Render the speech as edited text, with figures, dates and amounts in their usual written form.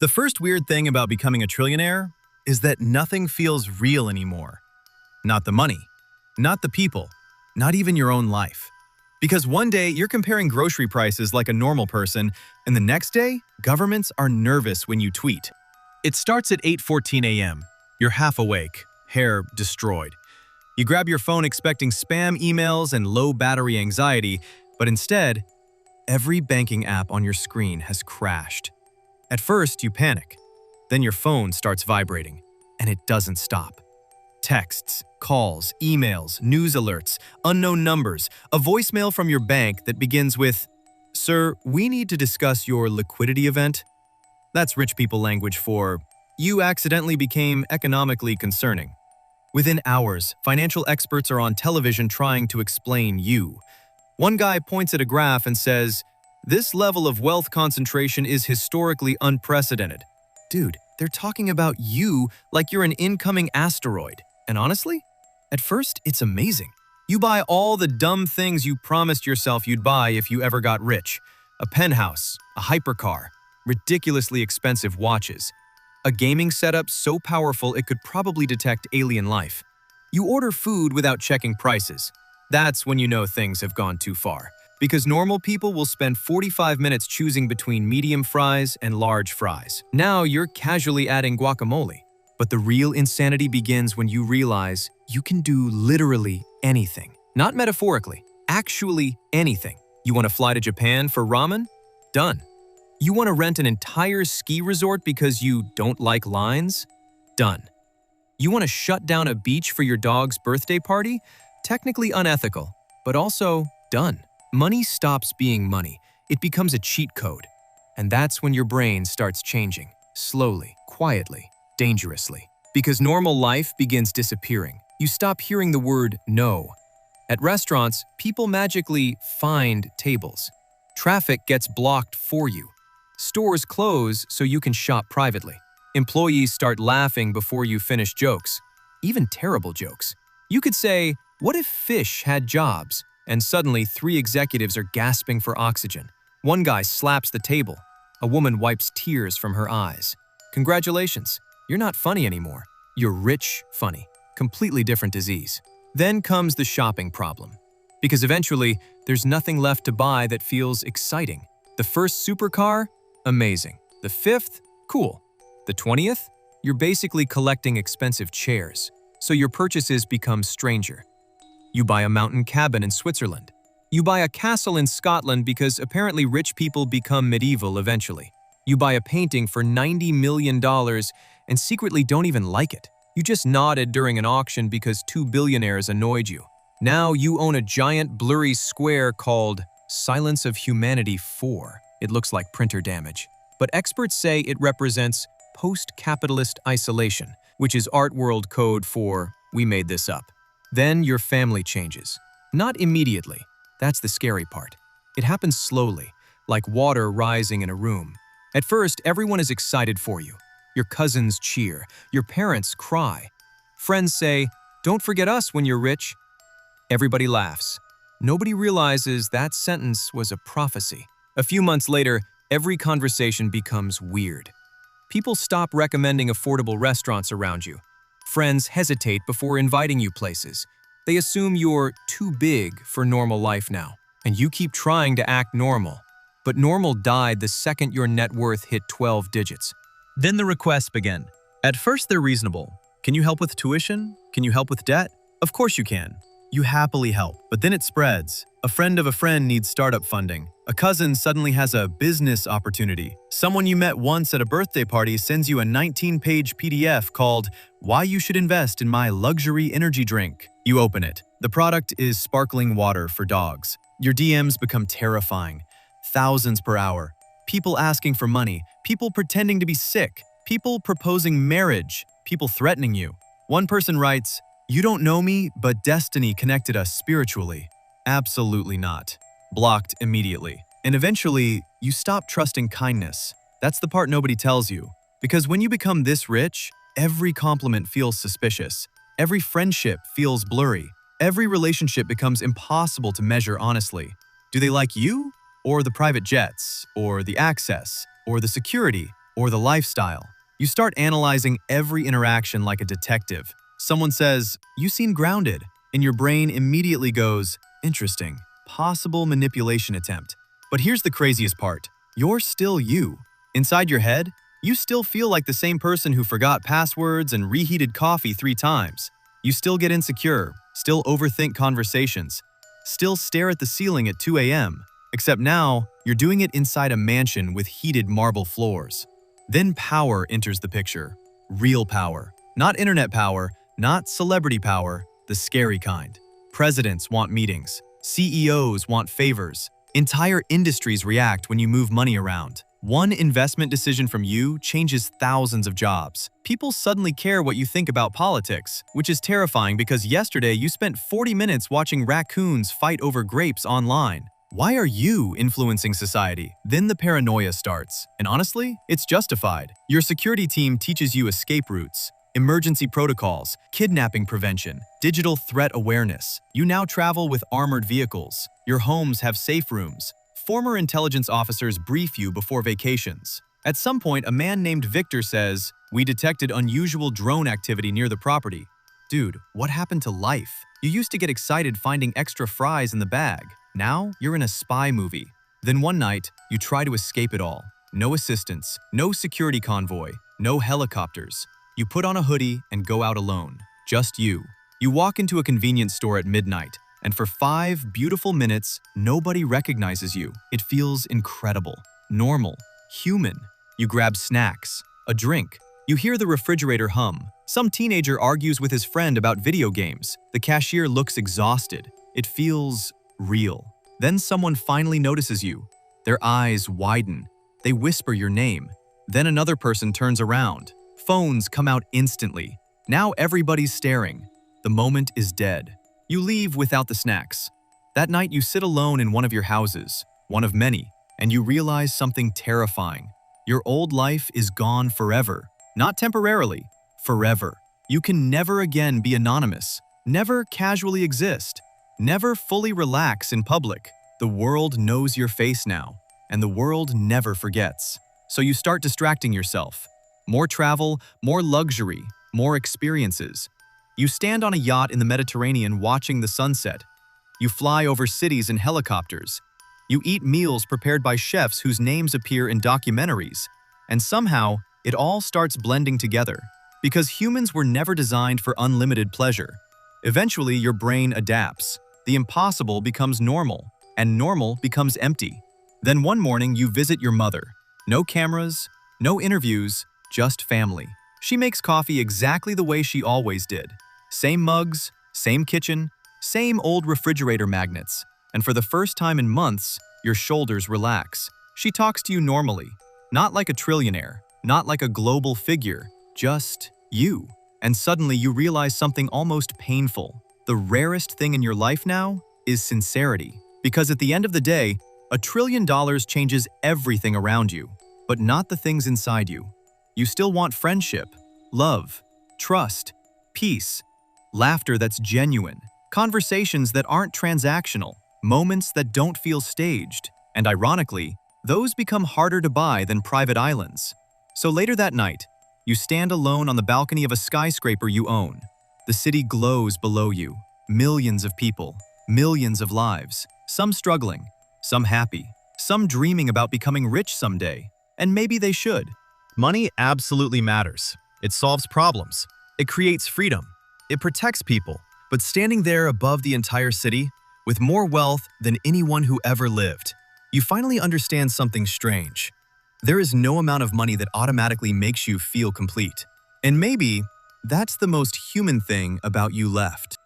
The first weird thing about becoming a trillionaire is that nothing feels real anymore. Not the money, not the people, not even your own life. Because one day you're comparing grocery prices like a normal person, and the next day, governments are nervous when you tweet. It starts at 8:14 a.m. You're half awake, hair destroyed. You grab your phone expecting spam emails and low battery anxiety, but instead, every banking app on your screen has crashed. At first, you panic. Then your phone starts vibrating, and it doesn't stop. Texts, calls, emails, news alerts, unknown numbers, a voicemail from your bank that begins with, "Sir, we need to discuss your liquidity event." That's rich people language for, "You accidentally became economically concerning." Within hours, financial experts are on television trying to explain you. One guy points at a graph and says, "This level of wealth concentration is historically unprecedented." Dude, they're talking about you like you're an incoming asteroid. And honestly, at first, it's amazing. You buy all the dumb things you promised yourself you'd buy if you ever got rich. A penthouse, a hypercar, ridiculously expensive watches. A gaming setup so powerful it could probably detect alien life. You order food without checking prices. That's when you know things have gone too far. Because normal people will spend 45 minutes choosing between medium fries and large fries. Now you're casually adding guacamole. But the real insanity begins when you realize you can do literally anything. Not metaphorically, actually anything. You want to fly to Japan for ramen? Done. You want to rent an entire ski resort because you don't like lines? Done. You want to shut down a beach for your dog's birthday party? Technically unethical, but also done. Money stops being money. It becomes a cheat code. And that's when your brain starts changing. Slowly, quietly, dangerously. Because normal life begins disappearing. You stop hearing the word no. At restaurants, people magically find tables. Traffic gets blocked for you. Stores close so you can shop privately. Employees start laughing before you finish jokes. Even terrible jokes. You could say, "What if fish had jobs?" And suddenly 3 executives are gasping for oxygen. One guy slaps the table. A woman wipes tears from her eyes. Congratulations, you're not funny anymore. You're rich funny. Completely different disease. Then comes the shopping problem. Because eventually, there's nothing left to buy that feels exciting. The first supercar? Amazing. The 5th? Cool. The 20th? You're basically collecting expensive chairs. So your purchases become stranger. You buy a mountain cabin in Switzerland. You buy a castle in Scotland because apparently rich people become medieval eventually. You buy a painting for $90 million and secretly don't even like it. You just nodded during an auction because 2 billionaires annoyed you. Now you own a giant blurry square called Silence of Humanity 4. It looks like printer damage. But experts say it represents post-capitalist isolation, which is art world code for "we made this up." Then your family changes. Not immediately. That's the scary part. It happens slowly, like water rising in a room. At first, everyone is excited for you. Your cousins cheer. Your parents cry. Friends say, "Don't forget us when you're rich." Everybody laughs. Nobody realizes that sentence was a prophecy. A few months later, every conversation becomes weird. People stop recommending affordable restaurants around you. Friends hesitate before inviting you places. They assume you're too big for normal life now, and you keep trying to act normal. But normal died the second your net worth hit 12 digits. Then the requests begin. At first, they're reasonable. Can you help with tuition? Can you help with debt? Of course you can. You happily help, but then it spreads. A friend of a friend needs startup funding. A cousin suddenly has a business opportunity. Someone you met once at a birthday party sends you a 19-page PDF called "Why You Should Invest in My Luxury Energy Drink." You open it. The product is sparkling water for dogs. Your DMs become terrifying. Thousands per hour. People asking for money. People pretending to be sick. People proposing marriage. People threatening you. One person writes, "You don't know me, but destiny connected us spiritually." Absolutely not. Blocked immediately. And eventually, you stop trusting kindness. That's the part nobody tells you. Because when you become this rich, every compliment feels suspicious. Every friendship feels blurry. Every relationship becomes impossible to measure honestly. Do they like you? Or the private jets? Or the access? Or the security? or the lifestyle. You start analyzing every interaction like a detective. Someone says, "You seem grounded," and your brain immediately goes, "Interesting, possible manipulation attempt." But here's the craziest part. You're still you. Inside your head, you still feel like the same person who forgot passwords and reheated coffee 3 times. You still get insecure, still overthink conversations, still stare at the ceiling at 2 a.m., except now you're doing it inside a mansion with heated marble floors. Then power enters the picture. Real power. Not internet power, not celebrity power, the scary kind. Presidents want meetings. CEOs want favors. Entire industries react when you move money around. One investment decision from you changes thousands of jobs. People suddenly care what you think about politics, which is terrifying because yesterday you spent 40 minutes watching raccoons fight over grapes online. Why are you influencing society? Then the paranoia starts. And honestly, it's justified. Your security team teaches you escape routes, emergency protocols, kidnapping prevention, digital threat awareness. You now travel with armored vehicles. Your homes have safe rooms. Former intelligence officers brief you before vacations. At some point, a man named Victor says, "We detected unusual drone activity near the property." Dude, what happened to life? You used to get excited finding extra fries in the bag. Now, you're in a spy movie. Then one night, you try to escape it all. No assistance, no security convoy, no helicopters. You put on a hoodie and go out alone. Just you. You walk into a convenience store at midnight, and for 5 beautiful minutes, nobody recognizes you. It feels incredible, normal, human. You grab snacks, a drink. You hear the refrigerator hum. Some teenager argues with his friend about video games. The cashier looks exhausted. It feels real. Then someone finally notices you. Their eyes widen. They whisper your name. Then another person turns around. Phones come out instantly. Now everybody's staring. The moment is dead. You leave without the snacks. That night you sit alone in one of your houses, one of many, and you realize something terrifying. Your old life is gone forever. Not temporarily, forever. You can never again be anonymous, never casually exist, never fully relax in public. The world knows your face now, and the world never forgets. So you start distracting yourself. More travel, more luxury, more experiences. You stand on a yacht in the Mediterranean watching the sunset. You fly over cities in helicopters. You eat meals prepared by chefs whose names appear in documentaries. And somehow, it all starts blending together. Because humans were never designed for unlimited pleasure. Eventually, your brain adapts. The impossible becomes normal, and normal becomes empty. Then one morning, you visit your mother. No cameras, no interviews, just family. She makes coffee exactly the way she always did. Same mugs, same kitchen, same old refrigerator magnets. And for the first time in months, your shoulders relax. She talks to you normally, not like a trillionaire, not like a global figure, just you. And suddenly you realize something almost painful. The rarest thing in your life now is sincerity. Because at the end of the day, $1 trillion changes everything around you, but not the things inside you. You still want friendship, love, trust, peace, laughter that's genuine, conversations that aren't transactional, moments that don't feel staged. And ironically, those become harder to buy than private islands. So later that night, you stand alone on the balcony of a skyscraper you own. The city glows below you. Millions of people, millions of lives, some struggling, some happy, some dreaming about becoming rich someday. And maybe they should. Money absolutely matters. It solves problems. It creates freedom. It protects people. But standing there above the entire city, with more wealth than anyone who ever lived, you finally understand something strange. There is no amount of money that automatically makes you feel complete. And maybe that's the most human thing about you left.